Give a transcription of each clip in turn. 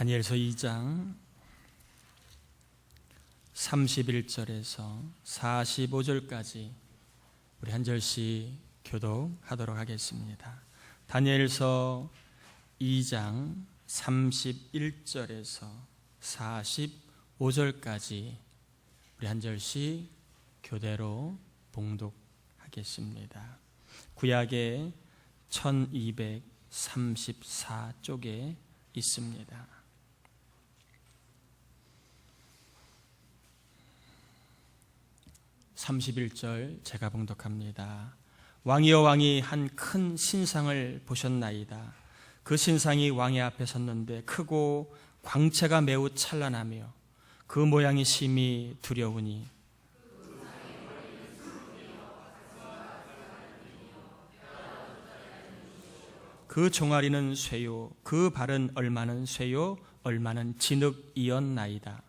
다니엘서 2장 31절에서 45절까지 우리 한 절씩 교독하도록 하겠습니다. 다니엘서 2장 31절에서 45절까지 우리 한 절씩 교대로 봉독하겠습니다. 구약의 1234쪽에 있습니다. 31절 제가 봉독합니다. 왕이여 왕이 한 큰 신상을 보셨나이다. 그 신상이 왕의 앞에 섰는데 크고 광채가 매우 찬란하며 그 모양이 심히 두려우니 그 종아리는 쇠요 그 발은 얼마는 쇠요 얼마는 진흙이었나이다.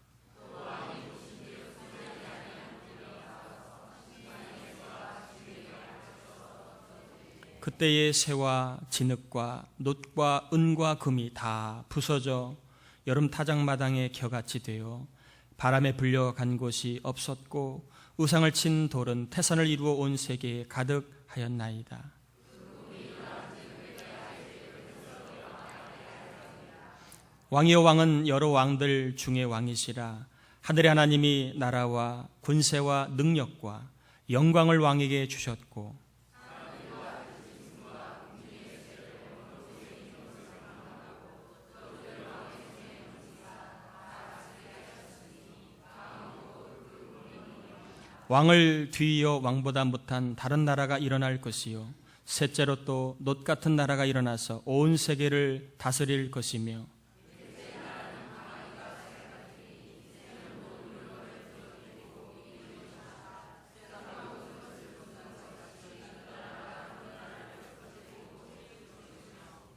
그때의 쇠와 진흙과 놋과 은과 금이 다 부서져 여름 타작마당에 겨같이 되어 바람에 불려간 곳이 없었고 우상을 친 돌은 태산을 이루어 온 세계에 가득하였나이다. 왕이여 왕은 여러 왕들 중에 왕이시라. 하늘의 하나님이 나라와 권세와 능력과 영광을 왕에게 주셨고 왕을 뒤이어 왕보다 못한 다른 나라가 일어날 것이요 셋째로 또 놋 같은 나라가 일어나서 온 세계를 다스릴 것이며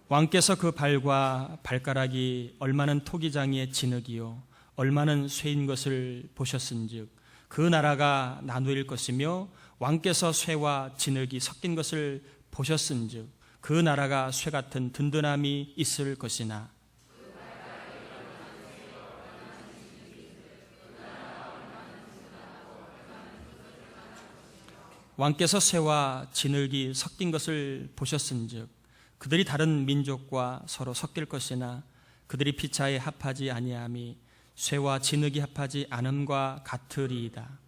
왕께서 그 발과 발가락이 얼마는 토기장이의 진흙이요 얼마는 쇠인 것을 보셨은즉 그 나라가 나누일 것이며 왕께서 쇠와 진흙이 섞인 것을 보셨은즉 그 나라가 쇠 같은 든든함이 있을 것이나 왕께서 쇠와 진흙이 섞인 것을 보셨은즉 그들이 다른 민족과 서로 섞일 것이나 그들이 피차에 합하지 아니함이 쇠와 진흙이 합하지 않음과 같으리이다.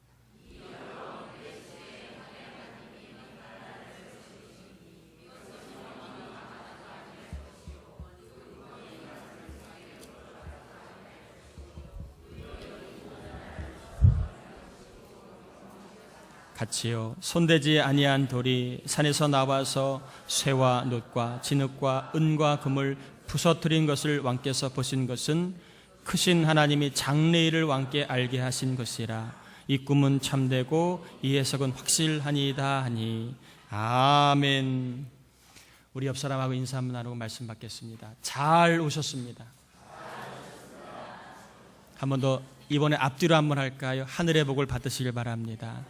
같이요 손대지 아니한 돌이 산에서 나와서 쇠와 놋과 진흙과 은과 금을 부서뜨린 것을 왕께서 보신 것은 크신 하나님이 장래일을 왕께 알게 하신 것이라. 이 꿈은 참되고 이 해석은 확실하니이다 하니 아멘. 우리 옆 사람하고 인사 한번 나누고 말씀 받겠습니다. 잘 오셨습니다. 한 번 더 이번에 앞뒤로 한번 할까요? 하늘의 복을 받으시길 바랍니다.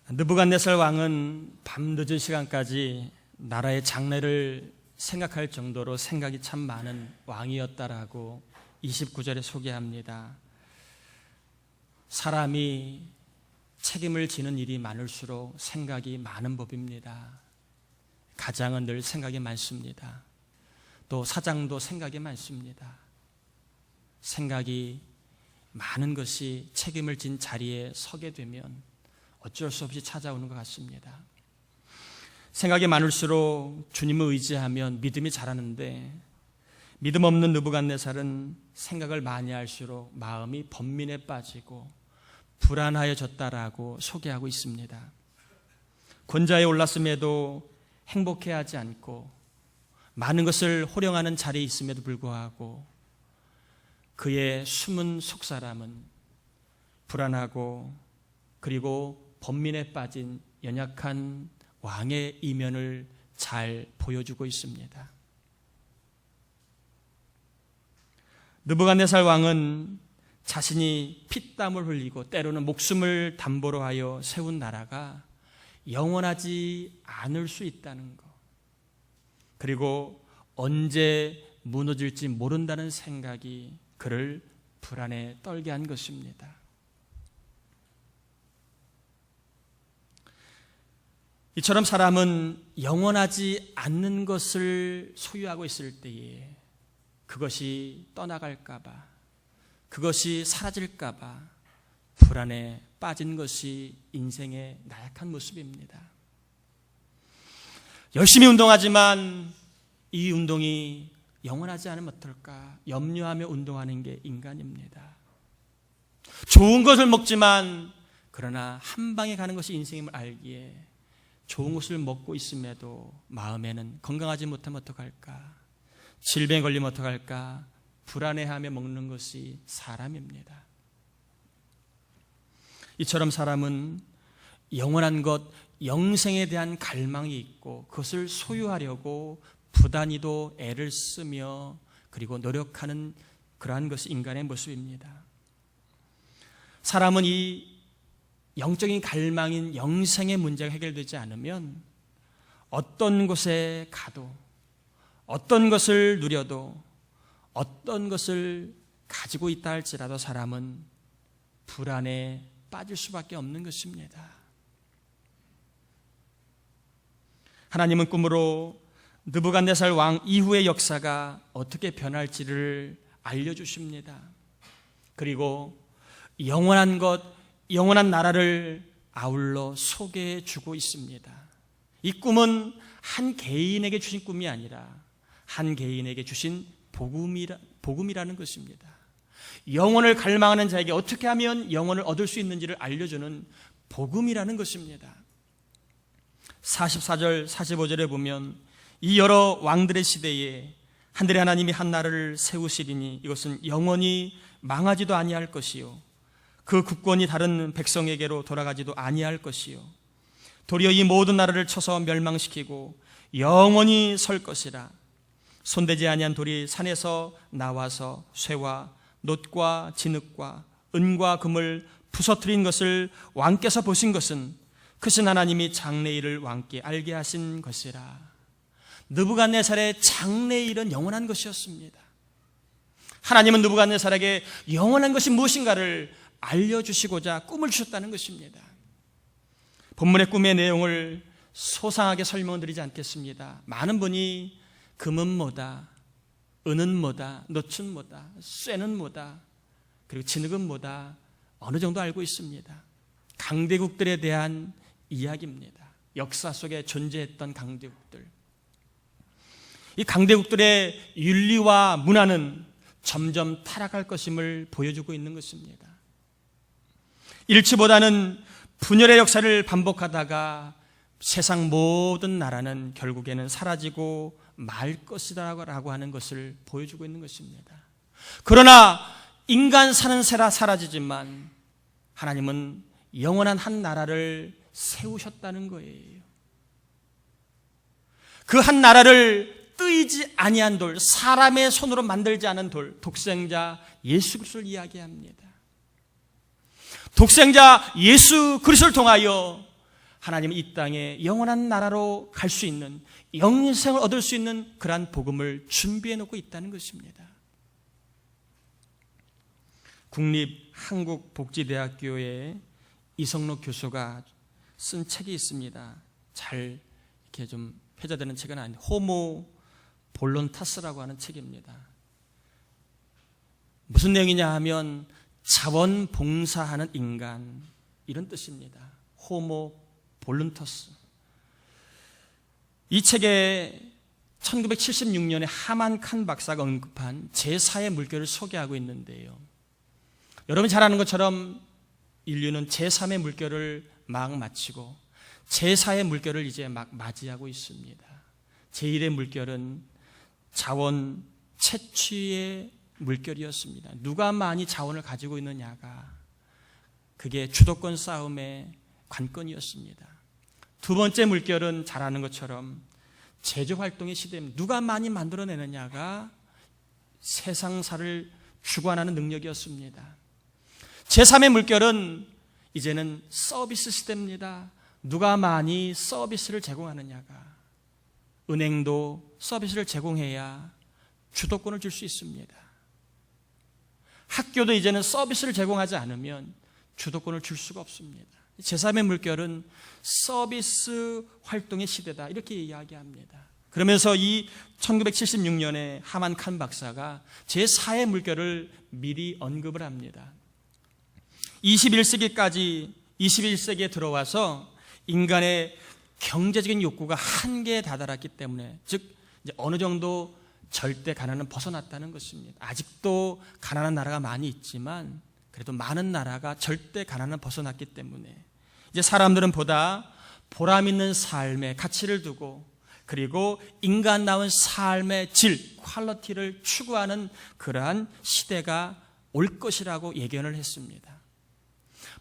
느부갓네살 왕은 밤늦은 시간까지 나라의 장래를 생각할 정도로 생각이 참 많은 왕이었다라고 29절에 소개합니다. 사람이 책임을 지는 일이 많을수록 생각이 많은 법입니다. 가장은 늘 생각이 많습니다. 또 사장도 생각이 많습니다. 생각이 많은 것이 책임을 진 자리에 서게 되면 어쩔 수 없이 찾아오는 것 같습니다. 생각이 많을수록 주님을 의지하면 믿음이 자라는데 믿음 없는 느부갓네살은 생각을 많이 할수록 마음이 번민에 빠지고 불안하여졌다라고 소개하고 있습니다. 권좌에 올랐음에도 행복해하지 않고 많은 것을 호령하는 자리에 있음에도 불구하고 그의 숨은 속사람은 불안하고 그리고 번민에 빠진 연약한 왕의 이면을 잘 보여주고 있습니다. 느부갓네살 왕은 자신이 피땀을 흘리고 때로는 목숨을 담보로 하여 세운 나라가 영원하지 않을 수 있다는 것, 그리고 언제 무너질지 모른다는 생각이 그를 불안에 떨게 한 것입니다. 이처럼 사람은 영원하지 않는 것을 소유하고 있을 때에 그것이 떠나갈까 봐, 그것이 사라질까 봐 불안에 빠진 것이 인생의 나약한 모습입니다. 열심히 운동하지만 이 운동이 영원하지 않으면 어떨까 염려하며 운동하는 게 인간입니다. 좋은 것을 먹지만 그러나 한 방에 가는 것이 인생임을 알기에 좋은 것을 먹고 있음에도 마음에는 건강하지 못하면 어떡할까, 질병에 걸리면 어떡할까 불안해하며 먹는 것이 사람입니다. 이처럼 사람은 영원한 것, 영생에 대한 갈망이 있고 그것을 소유하려고 부단히도 애를 쓰며 그리고 노력하는 그러한 것이 인간의 모습입니다. 사람은 이 영적인 갈망인 영생의 문제가 해결되지 않으면 어떤 곳에 가도, 어떤 것을 누려도, 어떤 것을 가지고 있다 할지라도 사람은 불안에 빠질 수밖에 없는 것입니다. 하나님은 꿈으로 느부갓네살 왕 이후의 역사가 어떻게 변할지를 알려주십니다. 그리고 영원한 것, 영원한 나라를 아울러 소개해 주고 있습니다. 이 꿈은 한 개인에게 주신 꿈이 아니라 한 개인에게 주신 복음이라는 것입니다. 영혼을 갈망하는 자에게 어떻게 하면 영혼을 얻을 수 있는지를 알려주는 복음이라는 것입니다. 44절 45절에 보면 이 여러 왕들의 시대에 하늘의 하나님이 한 나라를 세우시리니 이것은 영원히 망하지도 아니할 것이요 그 국권이 다른 백성에게로 돌아가지도 아니할 것이요 도리어 이 모든 나라를 쳐서 멸망시키고 영원히 설 것이라. 손대지 아니한 돌이 산에서 나와서 쇠와 놋과 진흙과 은과 금을 부서뜨린 것을 왕께서 보신 것은 크신 하나님이 장래일을 왕께 알게 하신 것이라. 느부갓네살의 장래일은 영원한 것이었습니다. 하나님은 느부갓네살에게 영원한 것이 무엇인가를 알려주시고자 꿈을 주셨다는 것입니다. 본문의 꿈의 내용을 소상하게 설명을 드리지 않겠습니다. 많은 분이 금은 뭐다, 은은 뭐다, 놋은 뭐다, 쇠는 뭐다, 그리고 진흙은 뭐다 어느 정도 알고 있습니다. 강대국들에 대한 이야기입니다. 역사 속에 존재했던 강대국들. 이 강대국들의 윤리와 문화는 점점 타락할 것임을 보여주고 있는 것입니다. 일치보다는 분열의 역사를 반복하다가 세상 모든 나라는 결국에는 사라지고 말 것이라고 하는 것을 보여주고 있는 것입니다. 그러나 인간 사는 새라 사라지지만 하나님은 영원한 한 나라를 세우셨다는 거예요. 그 한 나라를 뜨이지 아니한 돌, 사람의 손으로 만들지 않은 돌, 독생자 예수 그리스도를 이야기합니다. 독생자 예수 그리스도를 통하여 하나님은 이 땅에 영원한 나라로 갈 수 있는, 영생을 얻을 수 있는 그러한 복음을 준비해 놓고 있다는 것입니다. 국립한국복지대학교의 이성록 교수가 쓴 책이 있습니다. 잘 이렇게 좀 회자되는 책은 아닌데 호모 볼론타스라고 하는 책입니다. 무슨 내용이냐 하면 자원봉사하는 인간, 이런 뜻입니다. 호모 볼론타스. 이 책에 1976년에 하만 칸 박사가 언급한 제4의 물결을 소개하고 있는데요. 여러분 잘 아는 것처럼 인류는 제3의 물결을 막 마치고 제4의 물결을 이제 막 맞이하고 있습니다. 제1의 물결은 자원 채취의 물결이었습니다. 누가 많이 자원을 가지고 있느냐가 그게 주도권 싸움의 관건이었습니다. 두 번째 물결은 잘 아는 것처럼 제조활동의 시대입니다. 누가 많이 만들어내느냐가 세상사를 주관하는 능력이었습니다. 제3의 물결은 이제는 서비스 시대입니다. 누가 많이 서비스를 제공하느냐가, 은행도 서비스를 제공해야 주도권을 줄 수 있습니다. 학교도 이제는 서비스를 제공하지 않으면 주도권을 줄 수가 없습니다. 제3의 물결은 서비스 활동의 시대다, 이렇게 이야기합니다. 그러면서 이 1976년에 하만 칸 박사가 제4의 물결을 미리 언급을 합니다. 21세기까지 21세기에 들어와서 인간의 경제적인 욕구가 한계에 다다랐기 때문에, 즉 이제 어느 정도 절대 가난은 벗어났다는 것입니다. 아직도 가난한 나라가 많이 있지만 그래도 많은 나라가 절대 가난은 벗어났기 때문에 이제 사람들은 보다 보람 있는 삶의 가치를 두고, 그리고 인간다운 삶의 질, 퀄리티를 추구하는 그러한 시대가 올 것이라고 예견을 했습니다.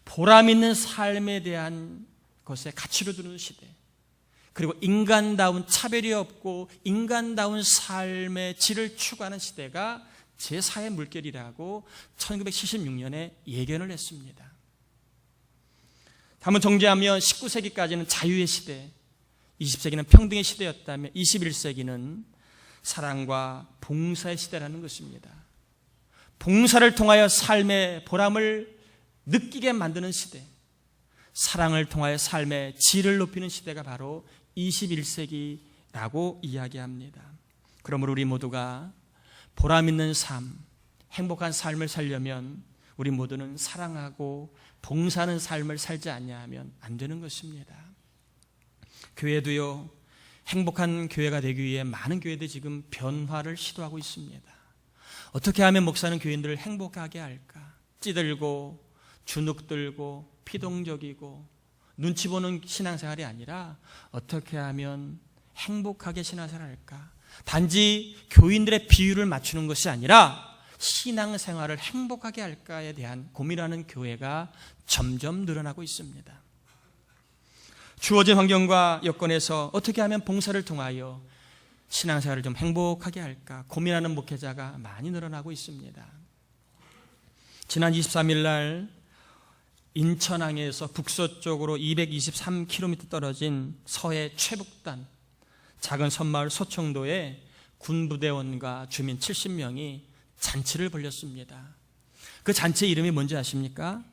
보람 있는 삶에 대한 것에 가치를 두는 시대, 그리고 인간다운, 차별이 없고 인간다운 삶의 질을 추구하는 시대가 제4의 물결이라고 1976년에 예견을 했습니다. 한번 정리하면 19세기까지는 자유의 시대, 20세기는 평등의 시대였다면 21세기는 사랑과 봉사의 시대라는 것입니다. 봉사를 통하여 삶의 보람을 느끼게 만드는 시대, 사랑을 통하여 삶의 질을 높이는 시대가 바로 21세기라고 이야기합니다. 그러므로 우리 모두가 보람 있는 삶, 행복한 삶을 살려면 우리 모두는 사랑하고 봉사하는 삶을 살지 않냐면 안 되는 것입니다. 교회도요, 행복한 교회가 되기 위해 많은 교회들이 지금 변화를 시도하고 있습니다. 어떻게 하면 목사는 교인들을 행복하게 할까? 찌들고 주눅들고 피동적이고 눈치 보는 신앙생활이 아니라 어떻게 하면 행복하게 신앙생활을 할까? 단지 교인들의 비율을 맞추는 것이 아니라 신앙생활을 행복하게 할까에 대한 고민하는 교회가 점점 늘어나고 있습니다. 주어진 환경과 여건에서 어떻게 하면 봉사를 통하여 신앙생활을 좀 행복하게 할까 고민하는 목회자가 많이 늘어나고 있습니다. 지난 23일 날 인천항에서 북서쪽으로 223km 떨어진 서해 최북단 작은 섬마을 소청도에 군부대원과 주민 70명이 잔치를 벌였습니다. 그 잔치 이름이 뭔지 아십니까?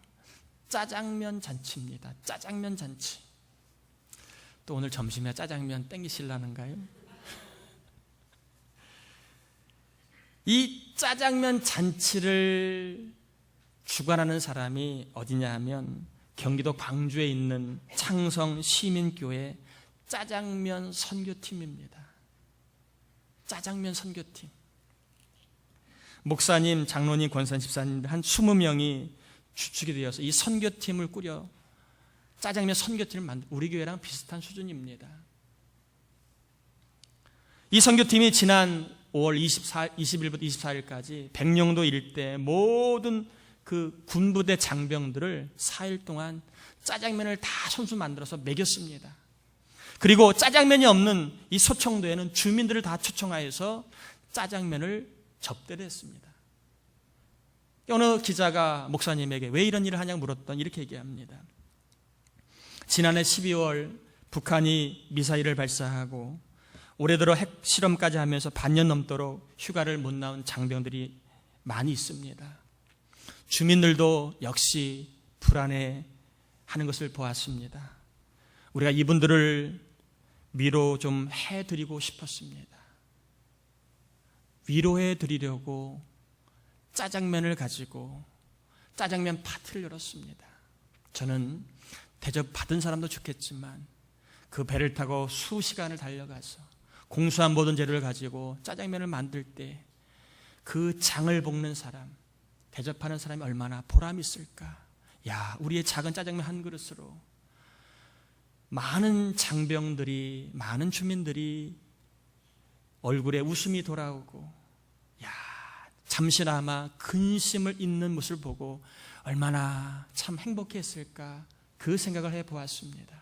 짜장면 잔치입니다. 짜장면 잔치. 또 오늘 점심에 짜장면 땡기실라는가요? 이 짜장면 잔치를 주관하는 사람이 어디냐 하면 경기도 광주에 있는 창성 시민교회 짜장면 선교팀입니다. 짜장면 선교팀. 목사님, 장로님, 권사님, 집사님들 한 20명이 주축이 되어서 이 선교팀을 꾸려 짜장면 선교팀을 만든, 우리 교회랑 비슷한 수준입니다. 이 선교팀이 지난 5월 20일부터 24일까지 백령도 일대 모든 그 군부대 장병들을 4일 동안 짜장면을 다 손수 만들어서 먹였습니다. 그리고 짜장면이 없는 이 소청도에는 주민들을 다 초청하여서 짜장면을 접대를 했습니다. 어느 기자가 목사님에게 왜 이런 일을 하냐고 물었더니 이렇게 얘기합니다. 지난해 12월 북한이 미사일을 발사하고 올해 들어 핵실험까지 하면서 반년 넘도록 휴가를 못 나온 장병들이 많이 있습니다. 주민들도 역시 불안해하는 것을 보았습니다. 우리가 이분들을 위로 좀 해드리고 싶었습니다. 위로해드리려고 짜장면을 가지고 짜장면 파티를 열었습니다. 저는 대접 받은 사람도 좋겠지만 그 배를 타고 수시간을 달려가서 공수한 모든 재료를 가지고 짜장면을 만들 때 그 장을 볶는 사람, 대접하는 사람이 얼마나 보람이 있을까. 야, 우리의 작은 짜장면 한 그릇으로 많은 장병들이, 많은 주민들이 얼굴에 웃음이 돌아오고, 야, 잠시나마 근심을 잊는 모습을 보고 얼마나 참 행복했을까, 그 생각을 해보았습니다.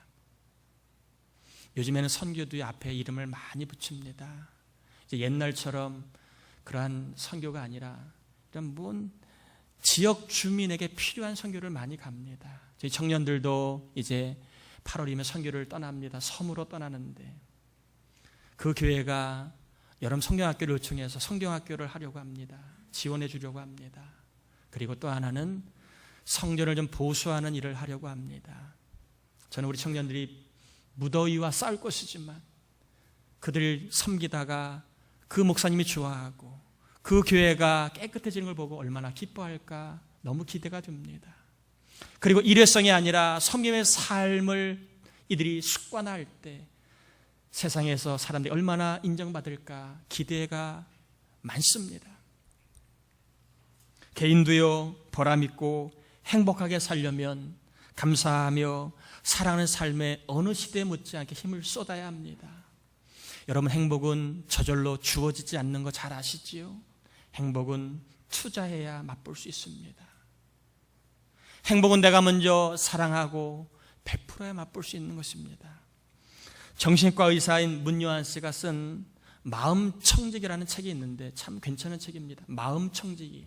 요즘에는 선교도의 앞에 이름을 많이 붙입니다. 이제 옛날처럼 그러한 선교가 아니라 이런 뭔 지역 주민에게 필요한 선교를 많이 갑니다. 저희 청년들도 이제 8월이면 선교를 떠납니다. 섬으로 떠나는데 그 교회가 여름 성경학교를 요청해서 성경학교를 하려고 합니다. 지원해 주려고 합니다. 그리고 또 하나는 성전을 좀 보수하는 일을 하려고 합니다. 저는 우리 청년들이 무더위와 싸울 것이지만 그들 섬기다가 그 목사님이 좋아하고 그 교회가 깨끗해지는 걸 보고 얼마나 기뻐할까 너무 기대가 됩니다. 그리고 일회성이 아니라 섬김의 삶을 이들이 습관화할 때 세상에서 사람들이 얼마나 인정받을까 기대가 많습니다. 개인도요, 보람 있고 행복하게 살려면 감사하며 사랑하는 삶에 어느 시대에 못지않게 힘을 쏟아야 합니다. 여러분, 행복은 저절로 주어지지 않는 거 잘 아시지요? 행복은 투자해야 맛볼 수 있습니다. 행복은 내가 먼저 사랑하고 베풀어야 맛볼 수 있는 것입니다. 정신과 의사인 문요한 씨가 쓴 마음청지기라는 책이 있는데 참 괜찮은 책입니다. 마음청지기.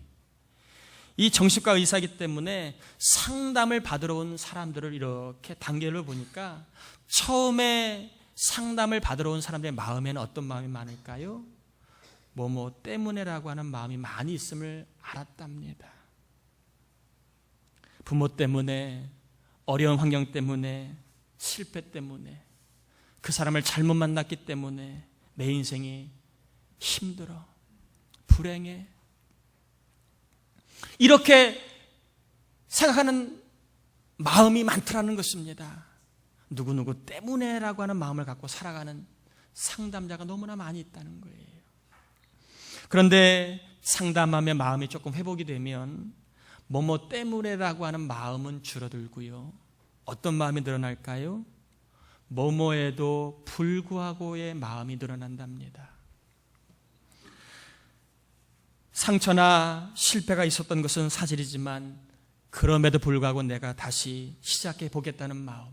이 정신과 의사이기 때문에 상담을 받으러 온 사람들을 이렇게 단계를 보니까 처음에 상담을 받으러 온 사람들의 마음에는 어떤 마음이 많을까요? 뭐뭐 때문에라고 하는 마음이 많이 있음을 알았답니다. 부모 때문에, 어려운 환경 때문에, 실패 때문에, 그 사람을 잘못 만났기 때문에 내 인생이 힘들어, 불행해, 이렇게 생각하는 마음이 많더라는 것입니다. 누구누구 때문에라고 하는 마음을 갖고 살아가는 상담자가 너무나 많이 있다는 거예요. 그런데 상담하며 마음이 조금 회복이 되면 뭐뭐 때문에라고 하는 마음은 줄어들고요. 어떤 마음이 늘어날까요? 뭐뭐에도 불구하고의 마음이 늘어난답니다. 상처나 실패가 있었던 것은 사실이지만 그럼에도 불구하고 내가 다시 시작해 보겠다는 마음,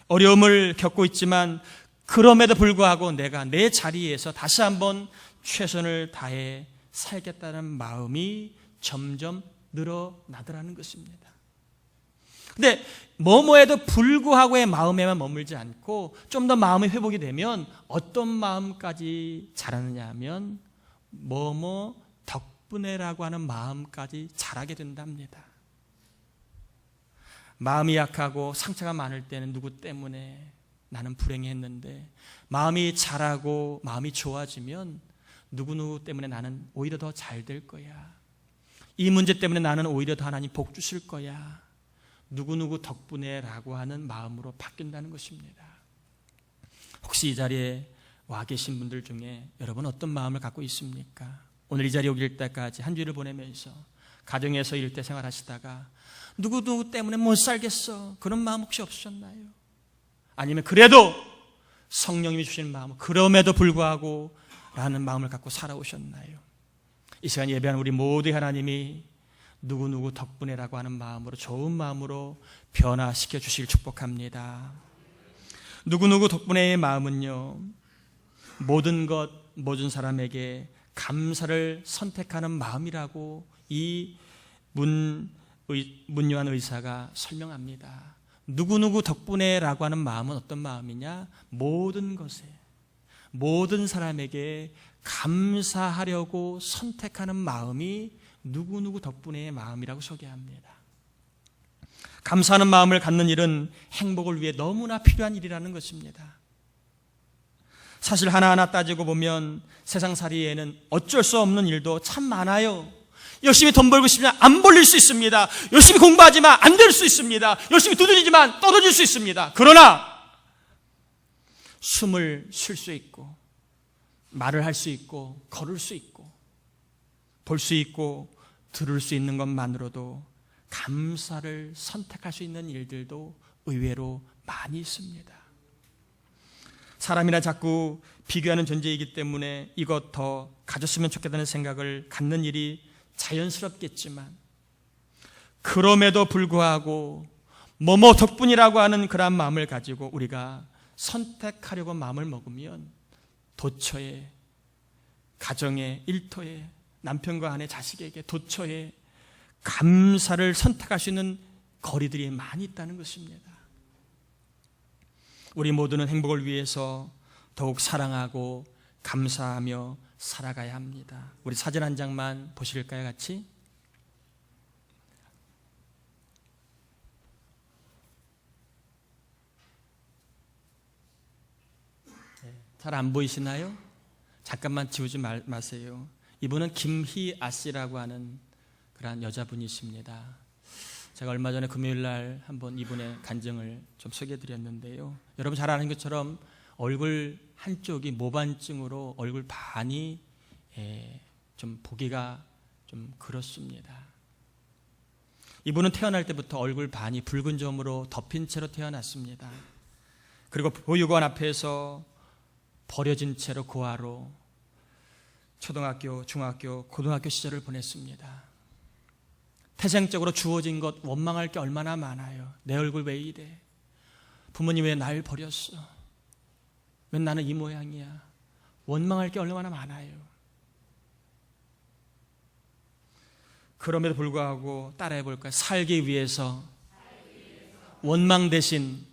어려움을 겪고 있지만 그럼에도 불구하고 내가 내 자리에서 다시 한번 최선을 다해 살겠다는 마음이 점점 늘어나더라는 것입니다. 근데 뭐뭐에도 불구하고의 마음에만 머물지 않고 좀 더 마음이 회복이 되면 어떤 마음까지 자라느냐 하면 뭐뭐 덕분에라고 하는 마음까지 자라게 된답니다. 마음이 약하고 상처가 많을 때는 누구 때문에 나는 불행했는데 마음이 자라고 마음이 좋아지면 누구누구 때문에 나는 오히려 더 잘 될 거야. 이 문제 때문에 나는 오히려 더 하나님 복 주실 거야. 누구누구 덕분에라고 하는 마음으로 바뀐다는 것입니다. 혹시 이 자리에 와 계신 분들 중에 여러분 어떤 마음을 갖고 있습니까? 오늘 이 자리에 오길 때까지 한 주일을 보내면서 가정에서 일대 생활하시다가 누구누구 때문에 못 살겠어, 그런 마음 혹시 없으셨나요? 아니면 그래도 성령님이 주신 마음, 그럼에도 불구하고 라는 마음을 갖고 살아오셨나요? 이 시간 예배하는 우리 모두 하나님이 누구누구 덕분에라고 하는 마음으로, 좋은 마음으로 변화시켜 주시길 축복합니다. 누구누구 덕분에의 마음은요, 모든 것, 모든 사람에게 감사를 선택하는 마음이라고 이 문요한 의사가 설명합니다. 누구누구 덕분에라고 하는 마음은 어떤 마음이냐? 모든 것에, 모든 사람에게 감사하려고 선택하는 마음이 누구누구 덕분에의 마음이라고 소개합니다. 감사하는 마음을 갖는 일은 행복을 위해 너무나 필요한 일이라는 것입니다. 사실 하나하나 따지고 보면 세상살이에는 어쩔 수 없는 일도 참 많아요. 열심히 돈 벌고 싶지만 안 벌릴 수 있습니다. 열심히 공부하지만 안 될 수 있습니다. 열심히 두드리지만 떨어질 수 있습니다. 그러나 숨을 쉴 수 있고, 말을 할 수 있고, 걸을 수 있고, 볼 수 있고, 들을 수 있는 것만으로도 감사를 선택할 수 있는 일들도 의외로 많이 있습니다. 사람이나 자꾸 비교하는 존재이기 때문에 이것 더 가졌으면 좋겠다는 생각을 갖는 일이 자연스럽겠지만, 그럼에도 불구하고 뭐뭐 덕분이라고 하는 그런 마음을 가지고 우리가 선택하려고 마음을 먹으면 도처에, 가정에, 일터에, 남편과 아내, 자식에게 도처에 감사를 선택할 수 있는 거리들이 많이 있다는 것입니다. 우리 모두는 행복을 위해서 더욱 사랑하고 감사하며 살아가야 합니다. 우리 사진 한 장만 보실까요, 같이? 잘 안 보이시나요? 잠깐만 지우지 마세요. 이분은 김희아 씨라고 하는 그러한 여자분이십니다. 제가 얼마 전에 금요일 날 한번 이분의 간증을 좀 소개해드렸는데요. 여러분 잘 아는 것처럼 얼굴 한쪽이 모반증으로 얼굴 반이 좀 보기가 좀 그렇습니다. 이분은 태어날 때부터 얼굴 반이 붉은 점으로 덮인 채로 태어났습니다. 그리고 보육원 앞에서 버려진 채로 고아로 초등학교, 중학교, 고등학교 시절을 보냈습니다. 태생적으로 주어진 것 원망할 게 얼마나 많아요. 내 얼굴 왜 이래? 부모님 왜 날 버렸어? 왜 나는 이 모양이야? 원망할 게 얼마나 많아요. 그럼에도 불구하고 따라해볼까요? 살기 위해서 원망 대신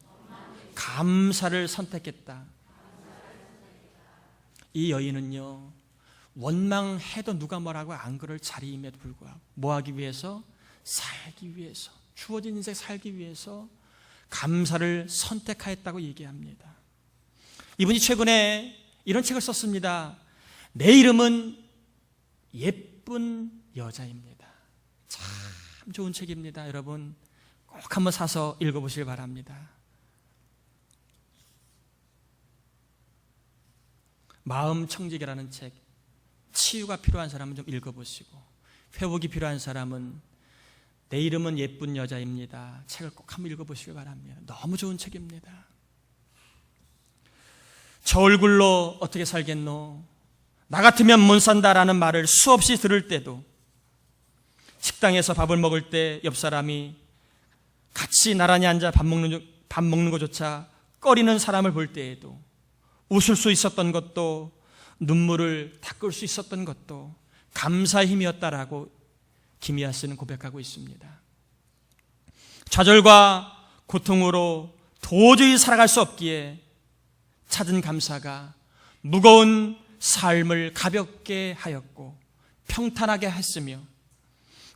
감사를 선택했다. 이 여인은요, 원망해도 누가 뭐라고 안 그럴 자리임에도 불구하고 뭐 하기 위해서? 살기 위해서, 주어진 인생 살기 위해서 감사를 선택하였다고 얘기합니다. 이분이 최근에 이런 책을 썼습니다. 내 이름은 예쁜 여자입니다. 참 좋은 책입니다. 여러분 꼭 한번 사서 읽어보시길 바랍니다. 마음 청지기라는 책, 치유가 필요한 사람은 좀 읽어보시고, 회복이 필요한 사람은 내 이름은 예쁜 여자입니다. 책을 꼭 한번 읽어보시길 바랍니다. 너무 좋은 책입니다. 저 얼굴로 어떻게 살겠노? 나 같으면 못 산다라는 말을 수없이 들을 때도, 식당에서 밥을 먹을 때 옆 사람이 같이 나란히 앉아 밥 먹는 것조차 꺼리는 사람을 볼 때에도, 웃을 수 있었던 것도 눈물을 닦을 수 있었던 것도 감사의 힘이었다라고 김희아 씨는 고백하고 있습니다. 좌절과 고통으로 도저히 살아갈 수 없기에 찾은 감사가 무거운 삶을 가볍게 하였고 평탄하게 했으며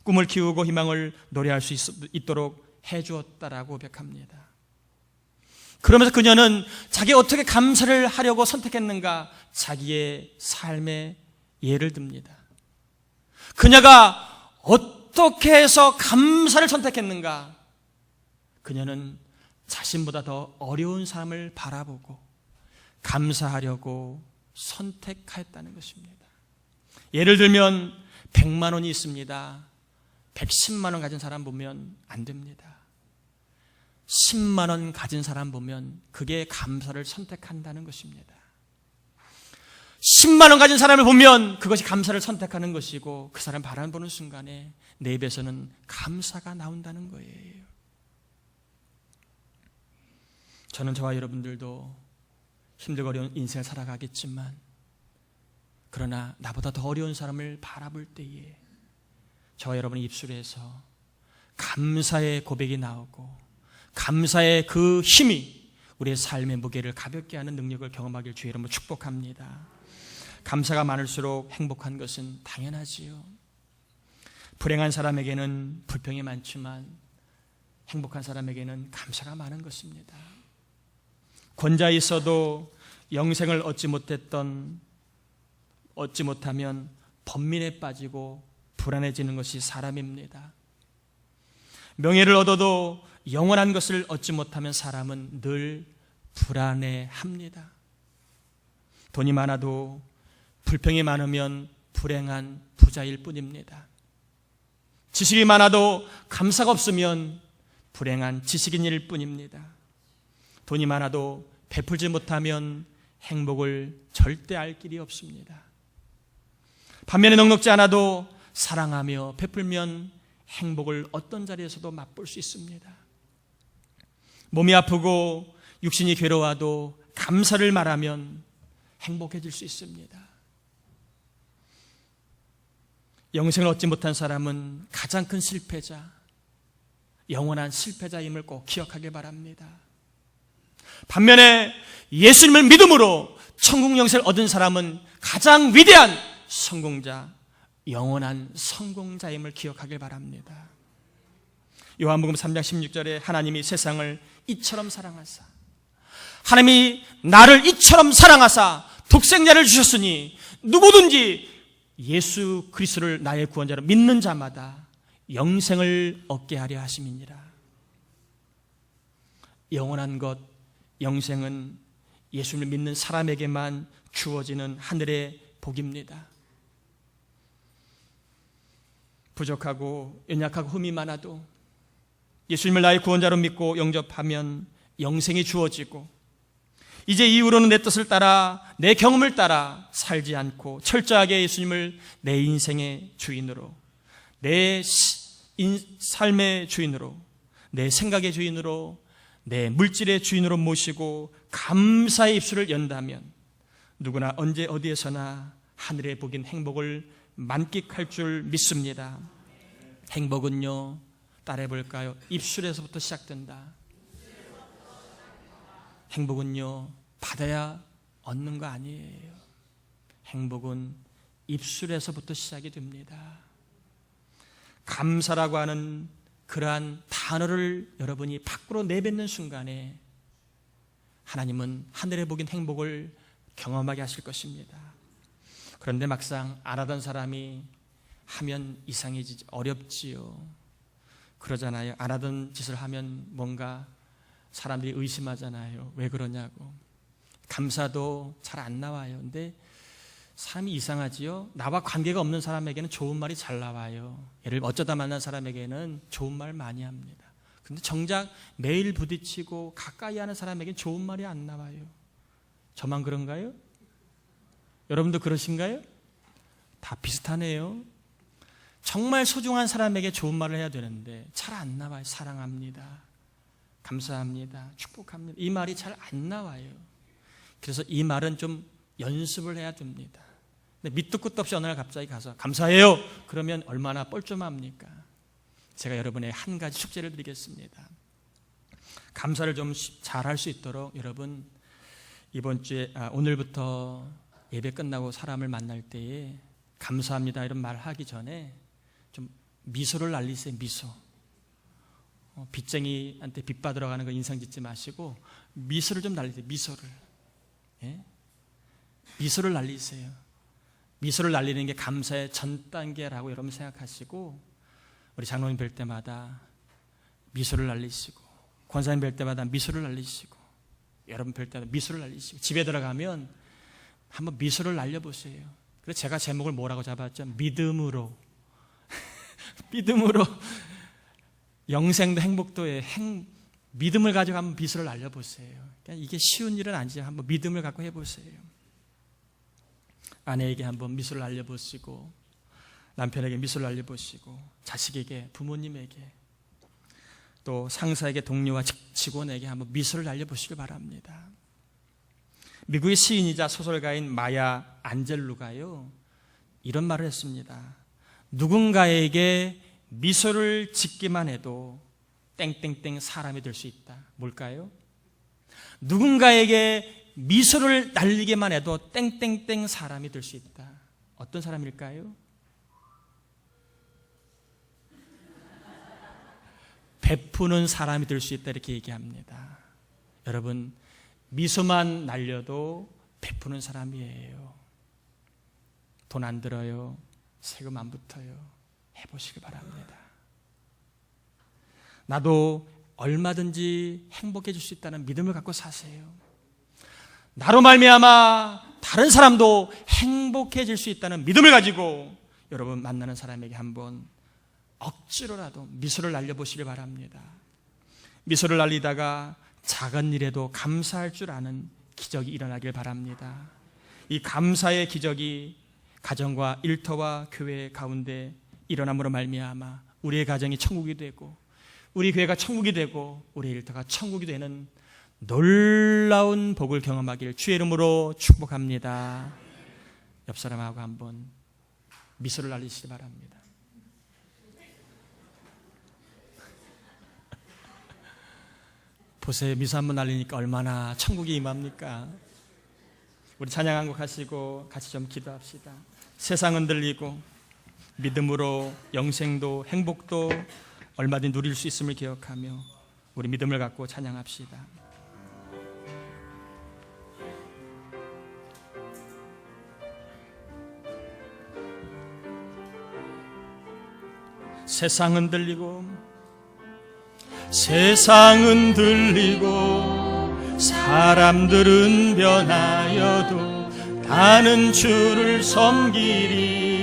꿈을 키우고 희망을 노래할 수 있도록 해주었다라고 고백합니다. 그러면서 그녀는 자기가 어떻게 감사를 하려고 선택했는가, 자기의 삶의 예를 듭니다. 그녀가 어떻게 해서 감사를 선택했는가? 그녀는 자신보다 더 어려운 삶을 바라보고 감사하려고 선택하였다는 것입니다. 예를 들면 100만 원이 있습니다. 110만 원 가진 사람 보면 안 됩니다. 10만 원 가진 사람 보면 그게 감사를 선택한다는 것입니다. 10만 원 가진 사람을 보면 그것이 감사를 선택하는 것이고, 그 사람 바라보는 순간에 내 입에서는 감사가 나온다는 거예요. 저는 저와 여러분들도 힘들고 어려운 인생을 살아가겠지만, 그러나 나보다 더 어려운 사람을 바라볼 때에 저와 여러분의 입술에서 감사의 고백이 나오고, 감사의 그 힘이 우리의 삶의 무게를 가볍게 하는 능력을 경험하길 주의 이름으로 축복합니다. 감사가 많을수록 행복한 것은 당연하지요. 불행한 사람에게는 불평이 많지만 행복한 사람에게는 감사가 많은 것입니다. 권자 있어도 영생을 얻지 못하면 번민에 빠지고 불안해지는 것이 사람입니다. 명예를 얻어도 영원한 것을 얻지 못하면 사람은 늘 불안해합니다. 돈이 많아도 불평이 많으면 불행한 부자일 뿐입니다. 지식이 많아도 감사가 없으면 불행한 지식인일 뿐입니다. 돈이 많아도 베풀지 못하면 행복을 절대 알 길이 없습니다. 반면에 넉넉지 않아도 사랑하며 베풀면 행복을 어떤 자리에서도 맛볼 수 있습니다. 몸이 아프고 육신이 괴로워도 감사를 말하면 행복해질 수 있습니다. 영생을 얻지 못한 사람은 가장 큰 실패자, 영원한 실패자임을 꼭 기억하길 바랍니다. 반면에 예수님을 믿음으로 천국 영생을 얻은 사람은 가장 위대한 성공자, 영원한 성공자임을 기억하길 바랍니다. 요한복음 3장 16절에 하나님이 세상을 이처럼 사랑하사, 하나님이 나를 이처럼 사랑하사 독생자를 주셨으니 누구든지 예수 그리스도를 나의 구원자로 믿는 자마다 영생을 얻게 하려 하심이니라. 영원한 것, 영생은 예수를 믿는 사람에게만 주어지는 하늘의 복입니다. 부족하고 연약하고 흠이 많아도 예수님을 나의 구원자로 믿고 영접하면 영생이 주어지고, 이제 이후로는 내 뜻을 따라 내 경험을 따라 살지 않고 철저하게 예수님을 내 인생의 주인으로, 내 삶의 주인으로, 내 생각의 주인으로, 내 물질의 주인으로 모시고 감사의 입술을 연다면 누구나 언제 어디에서나 하늘의 복인 행복을 만끽할 줄 믿습니다. 행복은요, 따라해볼까요? 입술에서부터 시작된다. 행복은요, 받아야 얻는 거 아니에요. 행복은 입술에서부터 시작이 됩니다. 감사라고 하는 그러한 단어를 여러분이 밖으로 내뱉는 순간에 하나님은 하늘의 복인 행복을 경험하게 하실 것입니다. 그런데 막상 안 하던 사람이 하면 이상해지지, 어렵지요. 그러잖아요. 안 하던 짓을 하면 뭔가 사람들이 의심하잖아요. 왜 그러냐고. 감사도 잘 안 나와요. 근데 사람이 이상하지요. 나와 관계가 없는 사람에게는 좋은 말이 잘 나와요. 예를 들어 어쩌다 만난 사람에게는 좋은 말 많이 합니다. 근데 정작 매일 부딪히고 가까이 하는 사람에게는 좋은 말이 안 나와요. 저만 그런가요? 여러분도 그러신가요? 다 비슷하네요. 정말 소중한 사람에게 좋은 말을 해야 되는데 잘 안 나와요. 사랑합니다, 감사합니다, 축복합니다, 이 말이 잘 안 나와요. 그래서 이 말은 좀 연습을 해야 됩니다. 근데 밑도 끝도 없이 어느 날 갑자기 가서 감사해요 그러면 얼마나 뻘쭘합니까? 제가 여러분의 한 가지 숙제를 드리겠습니다. 감사를 좀 잘할 수 있도록 여러분, 이번 주에 오늘부터 예배 끝나고 사람을 만날 때에 감사합니다 이런 말 하기 전에 좀 미소를 날리세요. 미소. 빚쟁이한테 빚 받으러 가는 거 인상 짓지 마시고 미소를 좀 날리세요. 미소를. 예? 미소를 날리세요. 미소를 날리는 게 감사의 전 단계라고 여러분 생각하시고, 우리 장로님 뵐 때마다 미소를 날리시고, 권사님 뵐 때마다 미소를 날리시고, 여러분 뵐 때마다 미소를 날리시고, 집에 들어가면 한번 미소를 날려보세요. 그래서 제가 제목을 뭐라고 잡았죠? 믿음으로. 믿음으로 영생도 행복도의 믿음을 가지고 한번 미소를 날려보세요. 그러니까 이게 쉬운 일은 아니죠. 한번 믿음을 갖고 해보세요. 아내에게 한번 미소를 날려보시고, 남편에게 미소를 날려보시고, 자식에게, 부모님에게, 또 상사에게, 동료와 직원에게 한번 미소를 날려보시길 바랍니다. 미국의 시인이자 소설가인 마야 안젤루가요, 이런 말을 했습니다. 누군가에게 미소를 짓기만 해도 땡땡땡 사람이 될 수 있다. 뭘까요? 누군가에게 미소를 날리기만 해도 땡땡땡 사람이 될 수 있다. 어떤 사람일까요? 베푸는 사람이 될 수 있다, 이렇게 얘기합니다. 여러분, 미소만 날려도 베푸는 사람이에요. 돈 안 들어요. 세금 안 붙어요. 해보시기 바랍니다. 나도 얼마든지 행복해질 수 있다는 믿음을 갖고 사세요. 나로 말미암아 다른 사람도 행복해질 수 있다는 믿음을 가지고 여러분 만나는 사람에게 한번 억지로라도 미소를 날려보시길 바랍니다. 미소를 날리다가 작은 일에도 감사할 줄 아는 기적이 일어나길 바랍니다. 이 감사의 기적이 가정과 일터와 교회 가운데 일어남으로 말미암아 우리의 가정이 천국이 되고, 우리 교회가 천국이 되고, 우리의 일터가 천국이 되는 놀라운 복을 경험하길 주의 이름으로 축복합니다. 옆 사람하고 한번 미소를 날리시기 바랍니다. 보세요, 미소 한번 날리니까 얼마나 천국이 임합니까? 우리 찬양 한 곡 하시고 같이 좀 기도합시다. 세상은 들리고 믿음으로 영생도 행복도 얼마든지 누릴 수 있음을 기억하며 우리 믿음을 갖고 찬양합시다. 세상은 들리고 사람들은 변하여도 나는 주를 섬기리.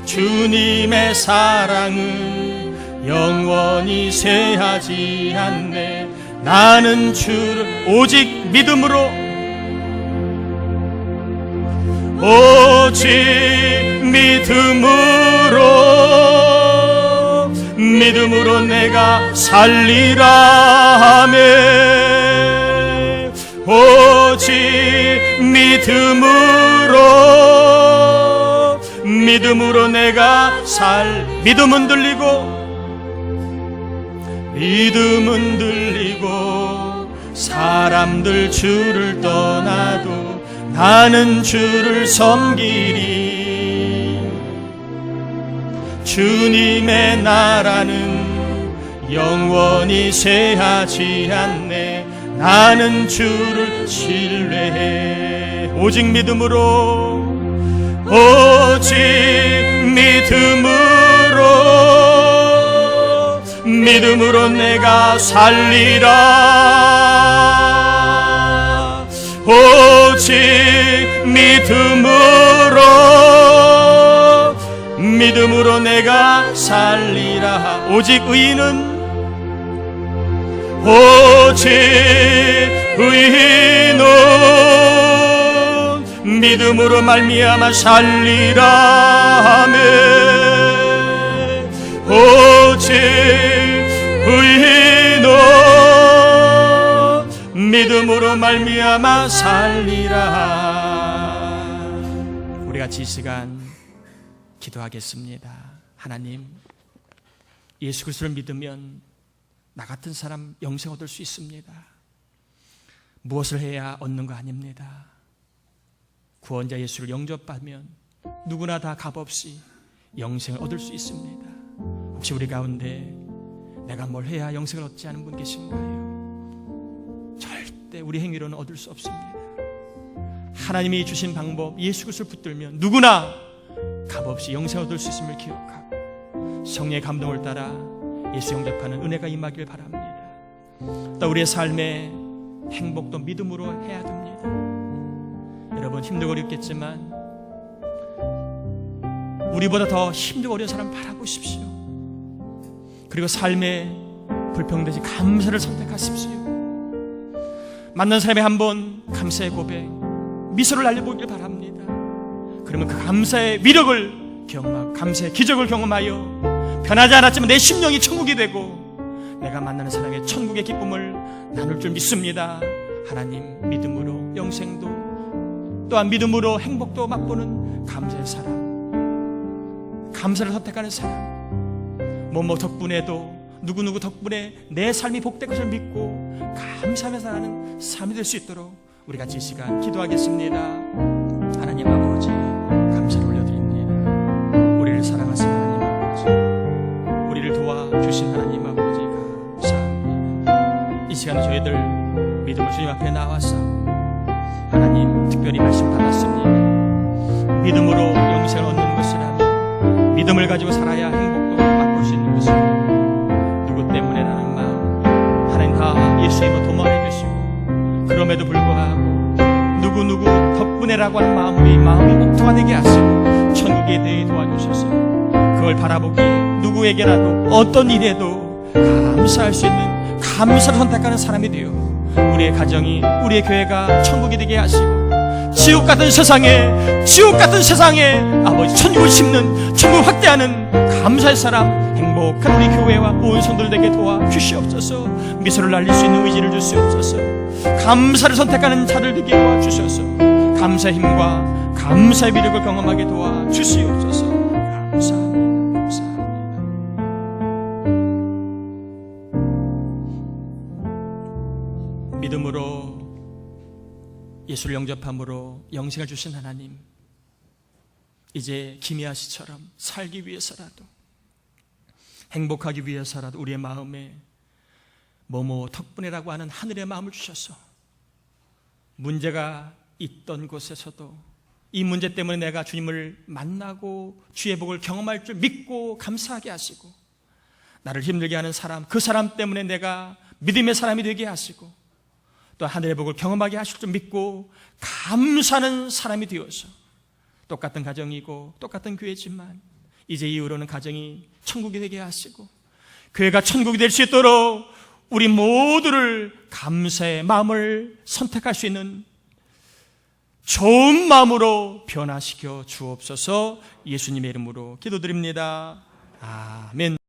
주님의 사랑은 영원히 쇠하지 않네. 나는 주를 오직 믿음으로 믿음으로 내가 살리라 하매 오직 믿음으로 내가 믿음은 들리고 사람들 주를 떠나도 나는 주를 섬기리. 주님의 나라는 영원히 쇠하지 않네. 나는 주를 신뢰해. 오직 믿음으로 내가 살리라. 오직 믿음으로 내가 살리라. 오직 의인은 믿음으로 말미암아 살리라 하매 오직 의인은 믿음으로 말미암아 살리라. 우리 같이 이 시간 기도하겠습니다. 하나님, 예수 그리스도를 믿으면 나 같은 사람 영생 얻을 수 있습니다. 무엇을 해야 얻는 거 아닙니다. 구원자 예수를 영접하면 누구나 다 값없이 영생을 얻을 수 있습니다. 혹시 우리 가운데 내가 뭘 해야 영생을 얻지 않은 분 계신가요? 절대 우리 행위로는 얻을 수 없습니다. 하나님이 주신 방법 예수 그리스도를 붙들면 누구나 값없이 영생을 얻을 수 있음을 기억하고 성령의 감동을 따라 예수 영접하는 은혜가 임하길 바랍니다. 또 우리의 삶의 행복도 믿음으로 해야 됩니다. 여러분 힘들고 어렵겠지만 우리보다 더 힘들고 어려운 사람 바라보십시오. 그리고 삶의 불평되지 감사를 선택하십시오. 만난 사람에 한번 감사의 고백, 미소를 날려보길 바랍니다. 그러면 그 감사의 위력을 경험하고 감사의 기적을 경험하여 변하지 않았지만 내 심령이 천국이 되고 내가 만나는 사람의 천국의 기쁨을 나눌 줄 믿습니다. 하나님, 믿음으로 영생도 또한 믿음으로 행복도 맛보는 감사의 사람, 감사를 선택하는 사람, 뭐뭐 덕분에도 누구누구 덕분에 내 삶이 복된 것을 믿고 감사하며 사는 삶이 될 수 있도록 우리 같이 이 시간 기도하겠습니다. 하나님 아버지, 감사를 올려드립니다. 우리를 사랑하신 하나님 아버지, 우리를 도와주신 하나님 아버지 감사합니다. 이 시간에 저희들 믿음을 주님 앞에 나와서 하나님 특별히 말씀 받았습니다. 믿음으로 영생을 얻는 것이라면 믿음을 가지고 살아야 행복도 맛볼 수 있는 것입니다. 누구 때문에 나는 마음 하나님 다 예수 이름으로 도망해 주시고 그럼에도 불구하고 누구 덕분에라고 하는 마음이 옥토가 되게 하시고 천국에 대해 도와주셔서 그걸 바라보기에 누구에게라도 어떤 일에도 감사할 수 있는 감사를 선택하는 사람이 되어 우리의 가정이 우리의 교회가 천국이 되게 하시고 지옥 같은 세상에 아버지 천국을 심는 천국을 확대하는 감사의 사람, 행복한 우리 교회와 온 성도들에게 도와주시옵소서. 미소를 날릴 수 있는 의지를 주시옵소서. 감사를 선택하는 자들 되게 도와주셔서 감사의 힘과 감사의 위력을 경험하게 도와주시옵소서. 감사합니다. 감사합니다. 믿음으로 예수를 영접함으로 영생을 주신 하나님, 이제 기미아 씨처럼 살기 위해서라도, 행복하기 위해서라도 우리의 마음에 뭐뭐 덕분에라고 하는 하늘의 마음을 주셔서 문제가 있던 곳에서도 이 문제 때문에 내가 주님을 만나고 주의 복을 경험할 줄 믿고 감사하게 하시고, 나를 힘들게 하는 사람, 그 사람 때문에 내가 믿음의 사람이 되게 하시고, 또 하늘의 복을 경험하게 하실 줄 믿고 감사하는 사람이 되어서, 똑같은 가정이고 똑같은 교회지만 이제 이후로는 가정이 천국이 되게 하시고 교회가 천국이 될 수 있도록 우리 모두를 감사의 마음을 선택할 수 있는 좋은 마음으로 변화시켜 주옵소서. 예수님의 이름으로 기도드립니다. 아멘.